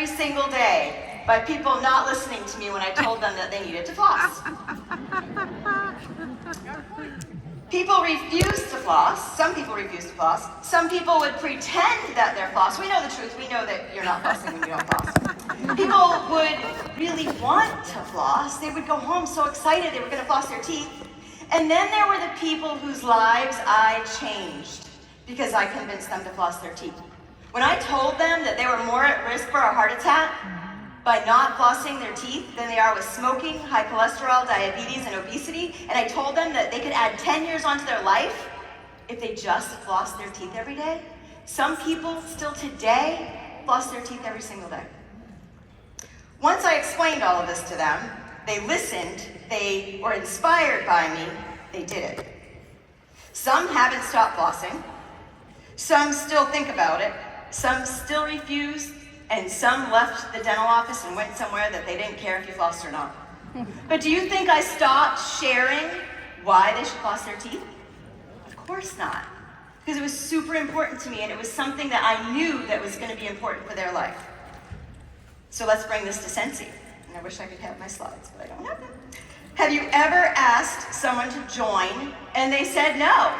every single day by people not listening to me when I told them that they needed to floss. People refuse to floss. Some people refuse to floss. Some people would pretend that they're floss. We know the truth. We know that you're not flossing when you don't floss. People would really want to floss. They would go home so excited they were going to floss their teeth. And then there were the people whose lives I changed because I convinced them to floss their teeth. When I told them that they were more at risk for a heart attack by not flossing their teeth than they are with smoking, high cholesterol, diabetes, and obesity, and I told them that they could add 10 years onto their life if they just flossed their teeth every day, some people still today floss their teeth every single day. Once I explained all of this to them, they listened, they were inspired by me, they did it. Some haven't stopped flossing, some still think about it, some still refuse, and some left the dental office and went somewhere that they didn't care if you flossed or not. But do you think I stopped sharing why they should floss their teeth? Of course not. Because it was super important to me, and it was something that I knew that was going to be important for their life. So let's bring this to Scentsy. And I wish I could have my slides, but I don't have them. Have you ever asked someone to join and they said no?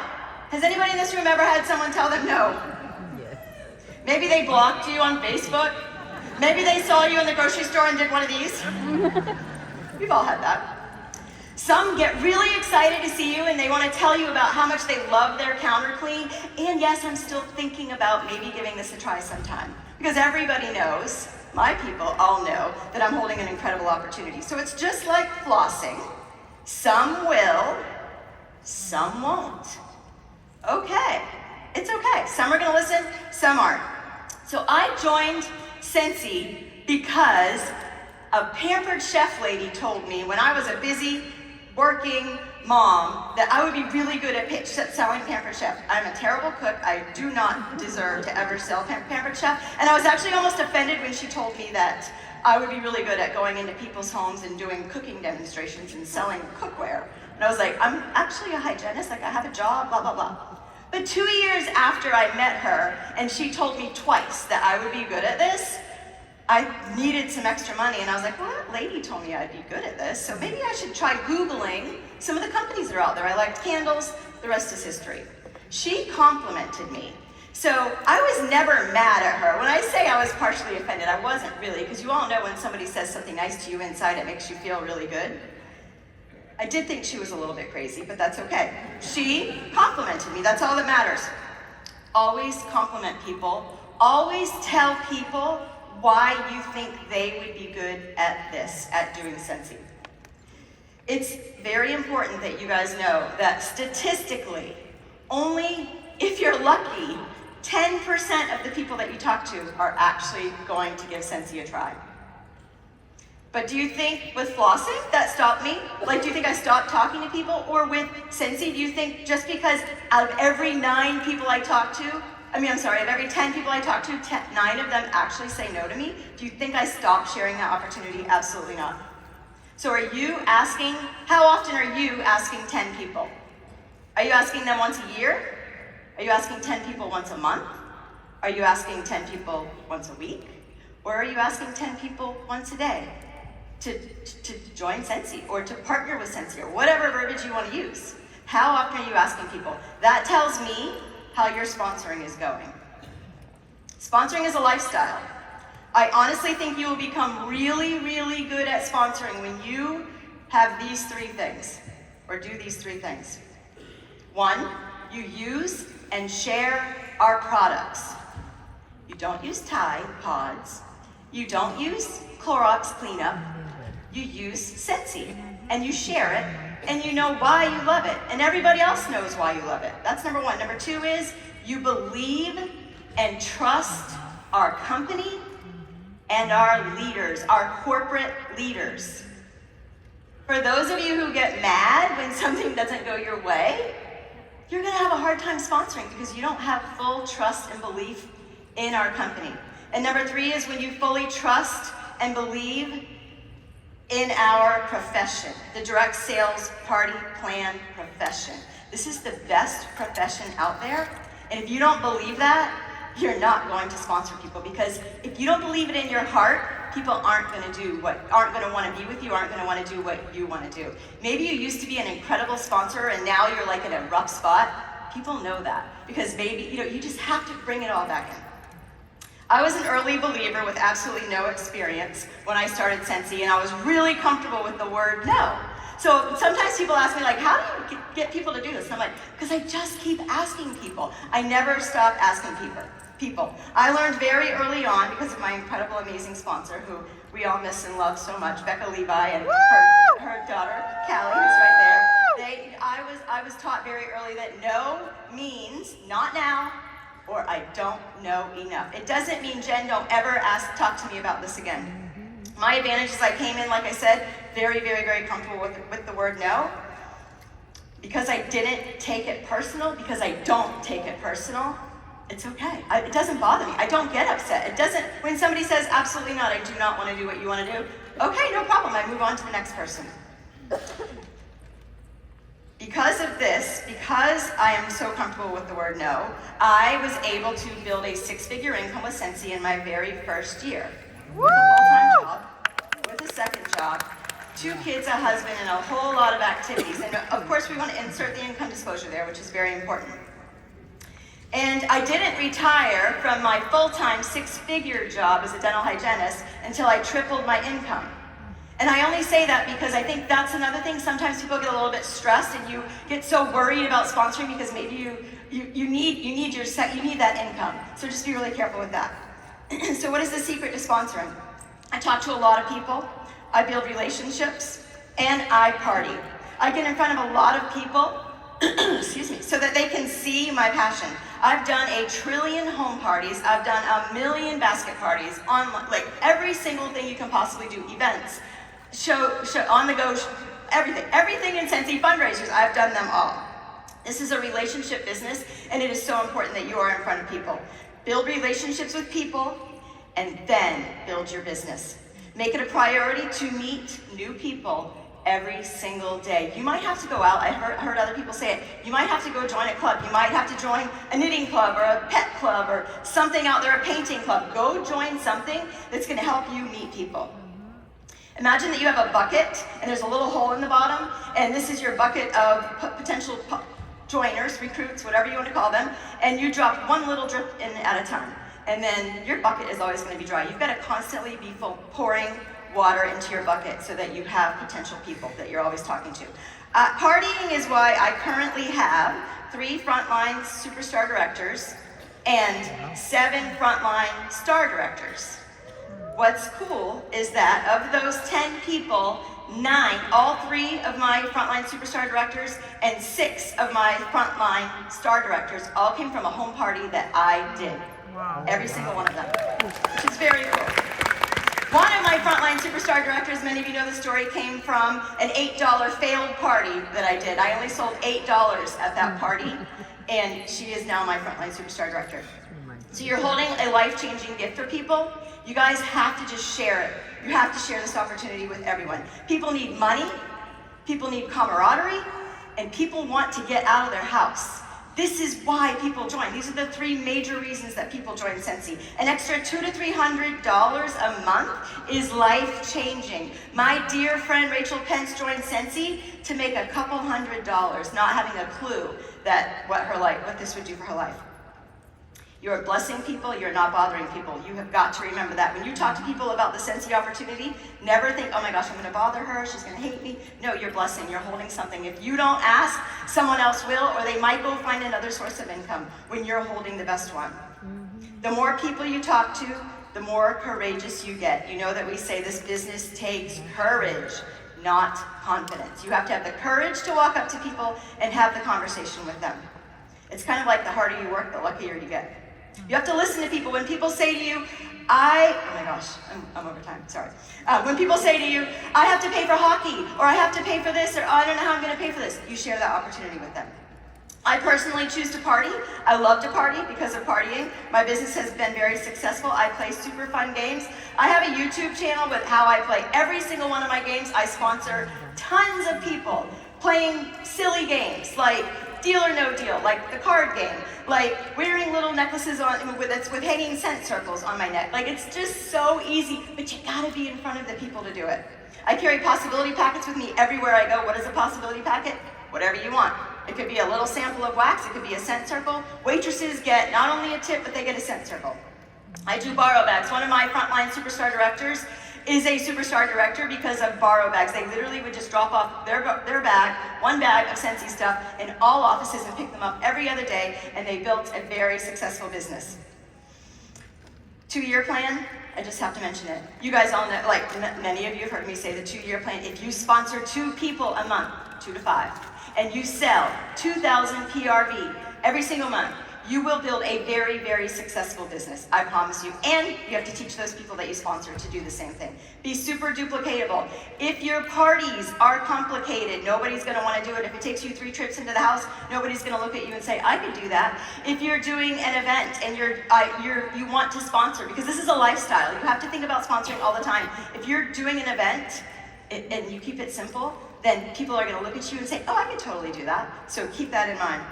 Has anybody in this room ever had someone tell them no? Maybe they blocked you on Facebook. Maybe they saw you in the grocery store and did one of these. We've all had that. Some get really excited to see you and they want to tell you about how much they love their counter clean. And yes, I'm still thinking about maybe giving this a try sometime. Because everybody knows, my people all know, that I'm holding an incredible opportunity. So it's just like flossing. Some will, some won't. Okay, it's okay. Some are gonna listen, some aren't. So I joined Scentsy because a pampered chef lady told me when I was a busy, working mom that I would be really good at selling Pampered Chef. I'm a terrible cook. I do not deserve to ever sell Pampered Chef. And I was actually almost offended when she told me that I would be really good at going into people's homes and doing cooking demonstrations and selling cookware. And I was like, I'm actually a hygienist, like I have a job, blah, blah, blah. But 2 years after I met her, and she told me twice that I would be good at this, I needed some extra money, and I was like, well, that lady told me I'd be good at this, so maybe I should try Googling some of the companies that are out there. I liked candles, the rest is history. She complimented me. So I was never mad at her. When I say I was partially offended, I wasn't really, because you all know when somebody says something nice to you inside, it makes you feel really good. I did think she was a little bit crazy, but that's okay. She complimented me, that's all that matters. Always compliment people. Always tell people why you think they would be good at this, at doing Scentsy. It's very important that you guys know that statistically, only if you're lucky, 10% of the people that you talk to are actually going to give Scentsy a try. But do you think with flossing that stopped me? Like, do you think I stopped talking to people? Or with Scentsy, do you think just because out of every 9 people I talk to, of every 10 people I talk to, 9 of them actually say no to me? Do you think I stopped sharing that opportunity? Absolutely not. So are you asking, how often are you asking 10 people? Are you asking them once a year? Are you asking 10 people once a month? Are you asking 10 people once a week? Or are you asking 10 people once a day to join Scentsy or to partner with Scentsy or whatever verbiage you want to use? How often are you asking people? That tells me how your sponsoring is going. Sponsoring is a lifestyle. I honestly think you will become really, really good at sponsoring when you have these 3 things, or do these 3 things. 1, you use and share our products. You don't use Tide Pods. You don't use Clorox cleanup. You use Scentsy, and you share it, and you know why you love it, and everybody else knows why you love it. That's number 1. Number 2 is you believe and trust our company and our leaders, our corporate leaders. For those of you who get mad when something doesn't go your way, you're gonna have a hard time sponsoring because you don't have full trust and belief in our company. And number 3 is when you fully trust and believe in our profession, the direct sales party plan profession. This is the best profession out there. And if you don't believe that, you're not going to sponsor people, because if you don't believe it in your heart, people aren't going to want to be with you, aren't going to want to do what you want to do. Maybe you used to be an incredible sponsor and now you're like in a rough spot. People know that, because maybe, you just have to bring it all back in. I was an early believer with absolutely no experience when I started Scentsy, and I was really comfortable with the word no. So sometimes people ask me, like, how do you get people to do this? And I'm like, because I just keep asking people. I never stop asking people. I learned very early on, because of my incredible, amazing sponsor, who we all miss and love so much, Becca Levi and her daughter, Callie, who's right there. I was taught very early that no means not now, or I don't know enough. It doesn't mean, Jen, don't ever talk to me about this again. My advantage is I came in, like I said, very, very, very comfortable with the word no. Because I didn't take it personal, because I don't take it personal, it's okay. It doesn't bother me. I don't get upset. When somebody says, absolutely not, I do not want to do what you want to do, okay, no problem, I move on to the next person. Because of this, because I am so comfortable with the word no, I was able to build a 6-figure income with Scentsy in my very first year. With a full-time job, with a second job, 2 kids, a husband, and a whole lot of activities. And of course, we want to insert the income disclosure there, which is very important. And I didn't retire from my full-time 6-figure job as a dental hygienist until I tripled my income. And I only say that because I think that's another thing. Sometimes people get a little bit stressed and you get so worried about sponsoring because maybe you need that income. So just be really careful with that. So what is the secret to sponsoring? I talk to a lot of people, I build relationships, and I party. I get in front of a lot of people, excuse me, so that they can see my passion. I've done 1 trillion home parties, I've done 1 million basket parties, online, like every single thing you can possibly do, events, show on the go, everything in Scentsy, fundraisers, I've done them all. This is a relationship business, and it is so important that you are in front of people. Build relationships with people, and then build your business. Make it a priority to meet new people every single day. You might have to go out, I heard other people say it, you might have to go join a club, you might have to join a knitting club or a pet club or something out there, a painting club. Go join something that's gonna help you meet people. Imagine that you have a bucket and there's a little hole in the bottom, and this is your bucket of potential joiners, recruits, whatever you want to call them, and you drop one little drip in at a time. And then your bucket is always going to be dry. You've got to constantly be pouring water into your bucket so that you have potential people that you're always talking to. Partying is why I currently have 3 frontline superstar directors and 7 frontline star directors. What's cool is that of those 10 people, 9, all 3 of my frontline superstar directors and 6 of my frontline star directors all came from a home party that I did. Wow. Every single one of them, which is very cool. One of my frontline superstar directors, many of you know the story, came from an $8 failed party that I did. I only sold $8 at that party, and she is now my frontline superstar director. So you're holding a life-changing gift for people. You guys have to just share it. You have to share this opportunity with everyone. People need money, people need camaraderie, and people want to get out of their house. This is why people join. These are the 3 major reasons that people join Scentsy. An extra $200 to $300 a month is life-changing. My dear friend Rachel Pence joined Scentsy to make a couple $100, not having a clue that what this would do for her life. You're blessing people, you're not bothering people. You have got to remember that. When you talk to people about the Scentsy opportunity, never think, oh my gosh, I'm gonna bother her, she's gonna hate me. No, you're blessing, you're holding something. If you don't ask, someone else will, or they might go find another source of income when you're holding the best one. The more people you talk to, the more courageous you get. You know that we say this business takes courage, not confidence. You have to have the courage to walk up to people and have the conversation with them. It's kind of like the harder you work, the luckier you get. You have to listen to people. When people say to you, oh my gosh, I'm over time, sorry. When people say to you, I have to pay for hockey, or I have to pay for this, or I don't know how I'm gonna pay for this, you share that opportunity with them. I personally choose to party. I love to party because of partying. My business has been very successful. I play super fun games. I have a YouTube channel with how I play every single one of my games. I sponsor tons of people playing silly games like Deal or no deal, like the card game, like wearing little necklaces with hanging scent circles on my neck. Like, it's just so easy, but you gotta be in front of the people to do it. I carry possibility packets with me everywhere I go. What is a possibility packet? Whatever you want. It could be a little sample of wax, it could be a scent circle. Waitresses get not only a tip, but they get a scent circle. I do borrow bags. One of my frontline superstar directors is a superstar director because of borrow bags. They literally would just drop off their bag, one bag of Scentsy stuff in all offices and pick them up every other day, and they built a very successful business. 2-year plan, I just have to mention it. You guys all know, like many of you have heard me say the 2-year plan. If you sponsor 2 people a month, 2 to 5, and you sell 2,000 PRV every single month, you will build a very, very successful business, I promise you. And you have to teach those people that you sponsor to do the same thing. Be super duplicatable. If your parties are complicated, nobody's gonna wanna do it. If it takes you 3 trips into the house, nobody's gonna look at you and say, I could do that. If you're doing an event and you want to sponsor, because this is a lifestyle, you have to think about sponsoring all the time. If you're doing an event and you keep it simple, then people are gonna look at you and say, oh, I could totally do that. So keep that in mind.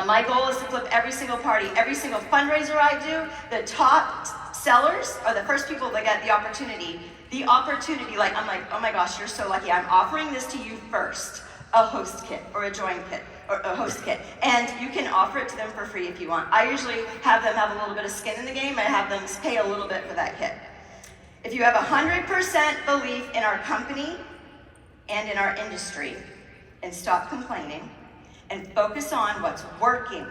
My goal is to flip every single party, every single fundraiser I do. The top sellers are the first people that get the opportunity. Like, I'm like, oh my gosh, you're so lucky. I'm offering this to you first, a host kit or a join kit or a host kit. And you can offer it to them for free if you want. I usually have them have a little bit of skin in the game. I have them pay a little bit for that kit. If you have 100% belief in our company and in our industry, and stop complaining, and focus on what's working.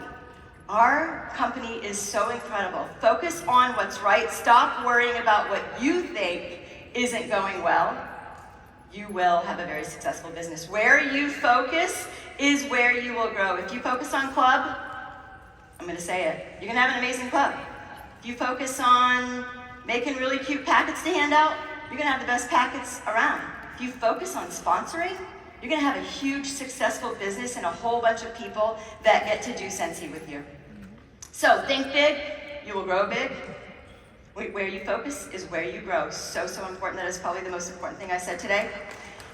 Our company is so incredible. Focus on what's right. Stop worrying about what you think isn't going well. You will have a very successful business. Where you focus is where you will grow. If you focus on club, I'm gonna say it, you're gonna have an amazing club. If you focus on making really cute packets to hand out, you're gonna have the best packets around. If you focus on sponsoring, you're gonna have a huge successful business and a whole bunch of people that get to do Scentsy with you. So think big, you will grow big. Where you focus is where you grow. So, so important. That is probably the most important thing I said today.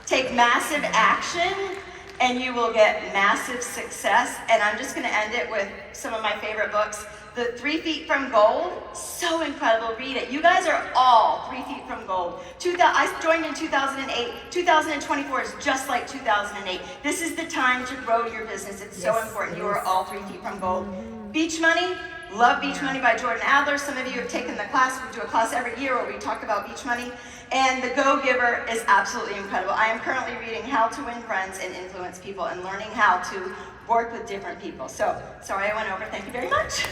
Take massive action and you will get massive success. And I'm just gonna end it with some of my favorite books. The 3 Feet from Gold, so incredible, read it. You guys are all 3 feet from gold. I joined in 2008. 2024 is just like 2008. This is the time to grow your business. It's so important. You are all 3 feet from gold. Beach Money, love Beach Money by Jordan Adler. Some of you have taken the class. We do a class every year where we talk about beach money. And The Go-Giver is absolutely incredible. I am currently reading How to Win Friends and Influence People and learning how to work with different people. So, sorry I went over. Thank you very much.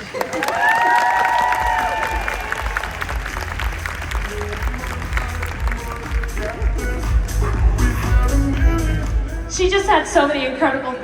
She just had so many incredible things.